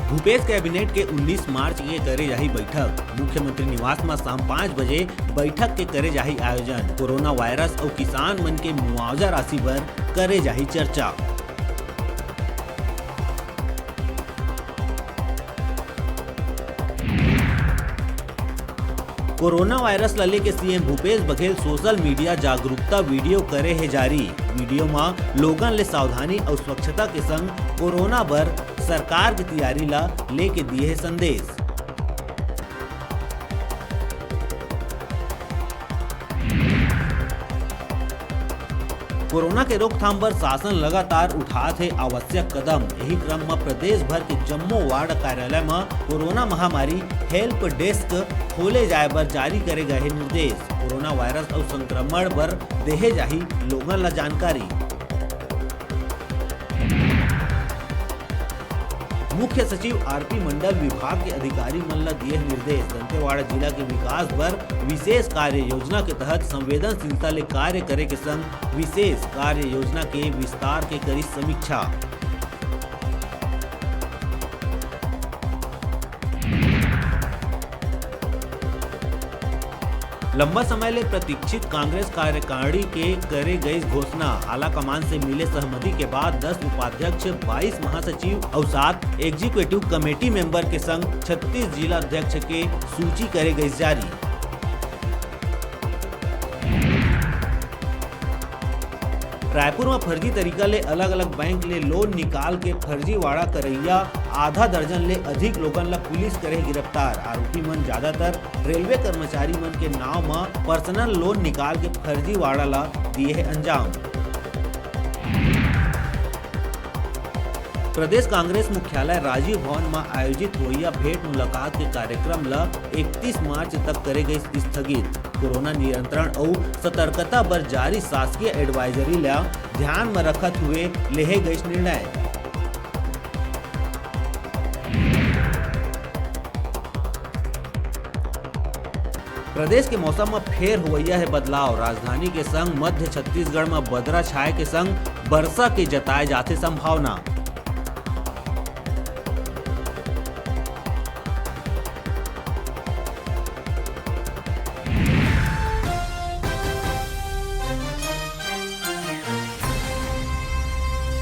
Bhupesh cabinet के 19 मार्च के करे जाही बैठक। मुख्यमंत्री निवास में शाम 5 बजे बैठक के करे जाही आयोजन। कोरोना वायरस और किसान मन के मुआवजा राशि पर करे जाही चर्चा। कोरोना वायरस ला लेके CM Bhupesh Baghel social media जागरूकता वीडियो करे है जारी। वीडियो में लोगन ले सावधानी और स्वच्छता के संग कोरोना बर सरकार की तैयारी ला लेके दिए है संदेश। कोरोना के रोकथाम पर शासन लगातार उठात है आवश्यक कदम। यही क्रम में प्रदेश भर के जम्मो वार्ड कार्यालय में कोरोना महामारी हेल्प डेस्क खोले जाए पर जारी करे गए निर्देश। कोरोना वायरस और संक्रमण पर देहे जाही लोगन ला जानकारी। मुख्य सचिव आरपी मंडल विभाग के अधिकारी मन ला दिए निर्देश। दंतेवाड़ा जिला के विकास पर विशेष कार्य योजना के तहत संवेदनशीलता ले कार्य करे के संग विशेष कार्य योजना के विस्तार के करी समीक्षा। लंबा समय ले प्रतीक्षित कांग्रेस कार्यकारिणी के करे गई घोषणा। आला कमान से मिले सहमति के बाद 10 उपाध्यक्ष, 22 महासचिव और 7 एग्जीक्यूटिव कमेटी मेंबर के संग 36 जिला अध्यक्ष के सूची करे गई जारी। रायपुर में फर्जी तरीका ले अलग अलग बैंक ले लोन निकाल के फर्जीवाड़ा करैया आधा दर्जन ले अधिक लोगन ला पुलिस करे गिरफ्तार। आरोपी मन ज्यादातर रेलवे कर्मचारी मन के नाव में पर्सनल लोन निकाल के फर्जीवाड़ा ला दिए है अंजाम। प्रदेश कांग्रेस मुख्यालय राजीव भवन में आयोजित होइया भेंट मुलाकात के कार्यक्रम ला 31 मार्च तक करे गई स्थगित। कोरोना नियंत्रण और सतर्कता पर जारी शासकीय एडवाइजरी ला ध्यान में रखत हुए लेहे गई निर्णय। प्रदेश के मौसम में फेर हुआ है बदलाव। राजधानी के संग मध्य छत्तीसगढ़ में बदरा छाए के संग वर्षा के जताए जाते संभावना।